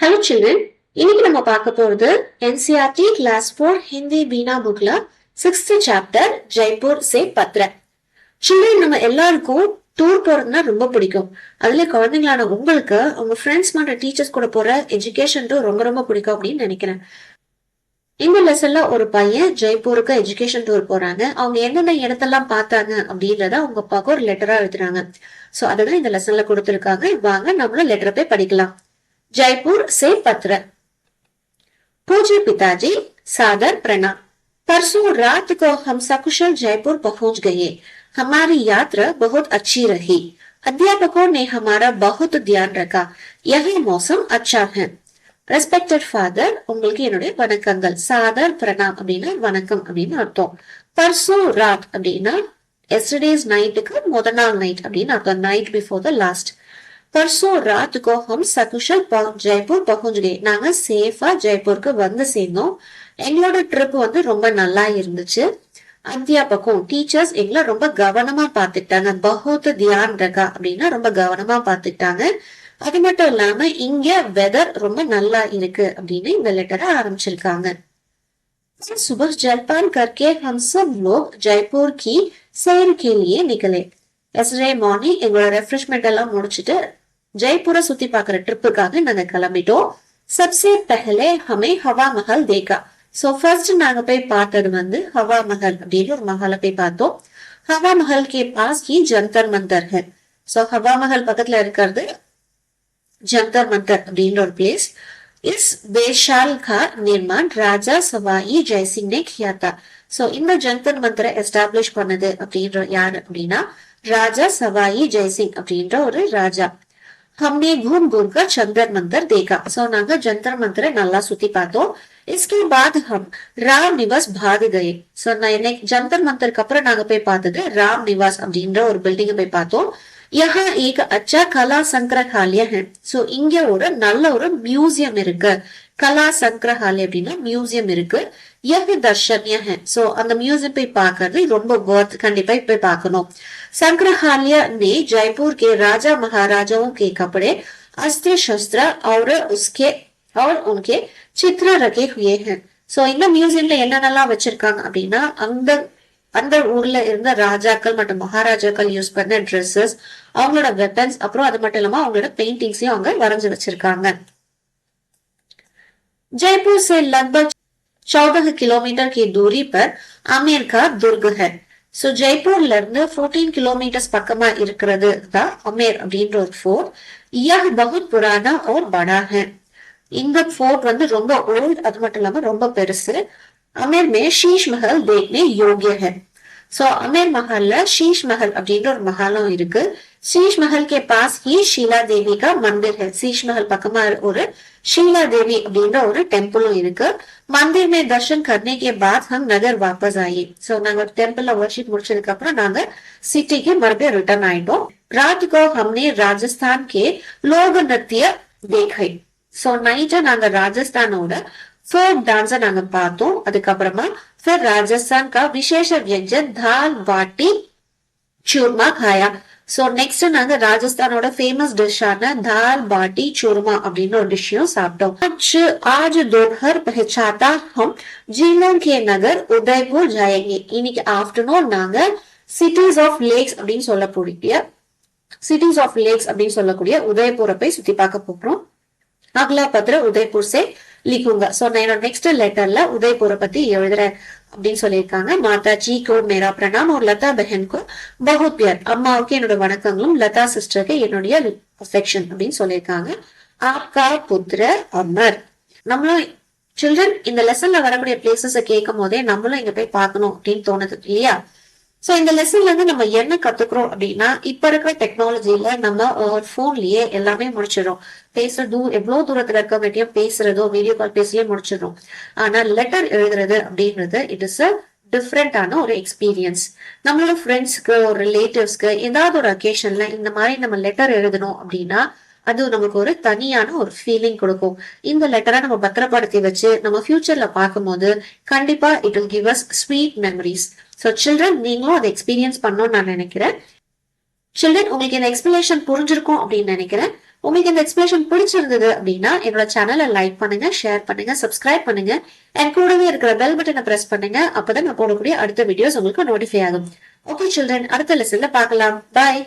Hello children, இன்னைக்கு நம்ம பார்க்க போறது NCERT Class 4 Hindi Beena bookல 6th chapter Jaipur से பத்ர. Children நம்ம எல்லாருக்கும் டூர் போறதுன்னா ரொம்ப பிடிக்கும். அதுல குழந்தைங்களான உங்களுக்கு உங்க ஃப்ரெண்ட்ஸ் மற்றும் டீச்சர்ஸ் கூட போற எஜுகேஷன் டூர் ரொம்ப ரொம்ப பிடிக்கும் அப்படின்னு நினைக்கிறேன். இந்த லெசன்ல ஒரு பையன் ஜெய்ப்பூருக்கு எஜுகேஷன் டூர் போறாங்க. அவங்க என்னென்ன இடத்தெல்லாம் பார்த்தாங்க அப்படின்றத அவங்க அப்பாவுக்கு ஒரு லெட்டரா எழுதுறாங்க. சோ அதுதான் இந்த லெசன்ல கொடுத்திருக்காங்க. வாங்க நம்மளும் லெட்டரை போய் படிக்கலாம். जयपुर से पत्र। पूज्य पिताजी, सादर प्रणाम। परसों रात को हम सकुशल जयपुर पहुंच गए। हमारी यात्रा बहुत अच्छी रही। अध्यापकों ने हमारा बहुत ध्यान रखा। यही मौसम अच्छा है। ரெஸ்பெக்டட் ஃபாதர், உங்களுக்கு என்னுடைய வணக்கங்கள். சாதர் பிரணாம் அப்படின்னா வணக்கம் அப்படின்னு அர்த்தம். பர்சோ ராத் அப்படின்னா எஸ்டர்டேஸ் நைட்டுக்கு முதல் நாள் நைட் அப்படின்னு அர்த்தம். Night before the last. परसों रात को हम सकुशल जयपुर पहुंच गए. நாங்க சேஃபா ஜெய்ப்பூருக்கு வந்து சேர்ந்தோம். எங்களோட ட்ரிப் வந்து ரொம்ப நல்லா இருந்துச்சு. அத்தியாபகம் டீச்சர்ஸ் எங்களை ரொம்ப கவனமா பார்த்துட்டாங்க. பகுத் தியான் ரகா அப்படின்னா ரொம்ப கவனமா பார்த்துட்டாங்க. அது மட்டும் இல்லாம இங்க வெதர் ரொம்ப நல்லா இருக்கு அப்படின்னு இந்த லெட்டரை ஆரம்பிச்சிருக்காங்க. सुबह जलपान करके हम सब लोग जयपुर की सैर के लिए निकले. எஸ்டர்டே மார்னிங் எங்களோட ரெஃப்ரெஷ்மெண்ட் எல்லாம் முடிச்சுட்டு ஜெய்ப்பூரை சுத்தி பாக்குற ட்ரிப்புக்காக நாங்க கிளம்பிட்டோம். சப்சே பஹலே ஹமே ஹவா மஹல் தேக்கா. சோ ஃபர்ஸ்ட் நாங்க போய் பார்த்தது வந்து ஹவா மஹல் அப்படின்னு ஒரு மஹாலை போய் பார்த்தோம். ஹவா மஹல் கே பாஸ் ஹி ஜந்தர் மந்தர் ஹை. சோ ஹவா மஹல் பக்கத்துல இருக்கிறது ஜந்தர் மந்தர் அப்படின்ற ஒரு பிளேஸ். इस बेशाल का निर्माण राजा सवाई जयसिंह ने किया था. सो இந்த ஜந்தர் மந்தரை எஸ்டாப்ளிஷ் பண்ணது அப்படின்ற யாரு அப்படின்னா ராஜா சவாயி ஜெய்சிங் அப்படின்ற ஒரு ராஜா. हमने घूम घूम कर जंतर मंतर देखा. सो நாங்க ஜந்தர் மந்தரை நல்லா சுத்தி பார்த்தோம். इसके बाद हम राम निवास भाग गए. सो நான் ஜந்தர் மந்தருக்கு அப்புறம் நாங்க போய் பார்த்தது ராம் நிவாஸ் அப்படின்ற ஒரு பில்டிங் போய் பார்த்தோம். यहाँ एक अच्छा कला संग्रहालय है. सो இங்க ஒரு நல்ல ஒரு மியூசியம் இருக்கு. கலா சங்கிரஹாலய அப்படின்னா மியூசியம் இருக்கு. यह दर्शनीय है. सो அந்த மியூசியம் போய் பார்க்கறது ரொம்ப வர்த், கண்டிப்பா போய் பார்க்கணும். संग्रहालय ने जयपुर के राजा महाराजाओं के कपड़े, अस्त्र शस्त्र और उनके चित्र रखे हुए हैं. सो இந்த மியூசியம்ல என்னென்னலாம் வச்சிருக்காங்க அப்படின்னா அந்த ஊர்ல இருந்த ராஜாக்கள் மற்றும் மகாராஜாக்கள் யூஸ் பண்ண ட்ரெஸ்ஸஸ், அவங்களோட வெப்பன்ஸ், அப்புறம் அது மட்டும் இல்லாம அவங்களோட பெயிண்டிங்ஸையும் அவங்க வரைஞ்சு வச்சிருக்காங்க. जयपुर से लगभग 14 किलोमीटर की दूरी पर आमेर का दुर्ग है. सो ஜெய்ப்பூர்ல இருந்து 14 கிலோமீட்டர்ஸ் பக்கமா இருக்கிறது தான் அமேர் அப்படின்ற ஒரு ஃபோர்ட். यह बहुत पुराना और बड़ा है. இந்த ஃபோர்ட் வந்து ரொம்ப ஓல்ட், அது மட்டும் இல்லாம ரொம்ப பெருசு. अमेर में शीश महल देखने योग्य है. सो अमेर महल शीश महल அப்படின்ற ஒரு மஹாலும் இருக்கு. शीश महल के पास ही शीला देवी का मंदिर है. शीश महल பக்கமா ஒரு शीला देवी அப்படின்ற ஒரு டெம்பிளும் இருக்கு. मंदिर में दर्शन करने के बाद हम नगर वापस आए. सो நாங்க டெம்பிள்ல வர்ஷிப் முடிச்சதுக்கு அப்புறம் நாங்க சிட்டிக்கு மறுபடியும் ரிட்டர்ன் ஆயிட்டோம். रात को हमने राजस्थान के लोक नृत्य देखे. सो நைட்டு நாங்க ராஜஸ்தானோட फोक डांस நாங்க பார்த்தோம். அதுக்கப்புறமா फिर राजस्थान का विशेष व्यंजन दाल बाटी चूरमा खाया. सो नेक्स्ट நாங்க ராஜஸ்தானோட ஃபேமஸ் டிஷ்ஷான दाल बाटी चूरमा அப்படின்னு ஒரு டிஷ்ஷையும் சாப்பிட்டோம். आज दोपहर पहुंचाता हम जीलों के नगर उदयपुर जाएंगे. இன்னைக்கு ஆஃப்டர்நூன் நாங்க சிட்டிஸ் ஆஃப் லேக்ஸ் அப்படின்னு சொல்லக்கூடிய உதயபூரை போய் சுத்தி பார்க்க போறோம். अगला पत्र उदयपुर से लिखूंगा. सो நான் என்னோட நெக்ஸ்ட் லெட்டர்ல உதய்பூரை பத்தி எழுதுறேன் அப்படின்னு சொல்லியிருக்காங்க. மாதா ஜி को मेरा प्रणाम और लता बहन को बहुत प्यार. அம்மாவுக்கு என்னோட வணக்கங்களும் லதா சிஸ்டருக்கு என்னுடைய அஃபெக்ஷன் அப்படின்னு சொல்லியிருக்காங்க. आपका पुत्र अमर. நம்மளும் சில்ட்ரன் இந்த லெசன்ல வரக்கூடிய பிளேசஸ் கேட்கும் போதே நம்மளும் இங்க போய் பார்க்கணும் அப்படின்னு தோணுது இல்லையா? சோ இந்த லெசன்ல இருந்து நம்ம என்ன கத்துக்கிறோம் அப்படின்னா, இப்ப இருக்கிற டெக்னாலஜில நம்ம போன்லயே எல்லாமே முடிச்சிடும். பேசுறது எவ்வளவு தூரத்துல இருக்க வேண்டிய பேசுறதோ வீடியோ கால் பேசியே முடிச்சிடும். ஆனா லெட்டர் எழுதுறது அப்படின்றது இட் இஸ் அ டிஃப்ரெண்டான ஒரு எக்ஸ்பீரியன்ஸ். நம்மளோட ஃப்ரெண்ட்ஸ்க்கு ஒரு ரிலேட்டிவ்ஸ்க்கு ஏதாவது ஒரு அக்கேஷன்ல இந்த மாதிரி நம்ம லெட்டர் எழுதணும் அப்படின்னா அது நமக்கு ஒரு தனியான ஒரு ஃபீலிங் கொடுக்கும். இந்த லெட்டரை நம்ம பத்திரப்படுத்தி வச்சு நம்ம ஃபியூச்சர்ல பார்க்கும்போது கண்டிப்பா it will give us sweet memories. So children நீங்களும் அதை எக்ஸ்பீரியன்ஸ் பண்ணணும்னு நான் நினைக்கிறேன். சில்ட்ரன் உங்களுக்கு இந்த எக்ஸ்பிளேஷன் புரிஞ்சிருக்கும் அப்படின்னு நினைக்கிறேன். உங்களுக்கு இந்த எக்ஸ்பிளேஷன் பிடிச்சிருந்தது அப்படின்னா என்னோட சேனலை லைக் பண்ணுங்க, ஷேர் பண்ணுங்க, சப்ஸ்கிரைப் பண்ணுங்க, என் கூடவே இருக்கிற பெல் பட்டனை பிரஸ் பண்ணுங்க. அப்பதான் நான் போடக்கூடிய அடுத்த வீடியோஸ் உங்களுக்கு நோட்டிஃபை ஆகும். ஓகே சில்ட்ரன், அடுத்த லெசன்ல பார்க்கலாம். பாய்.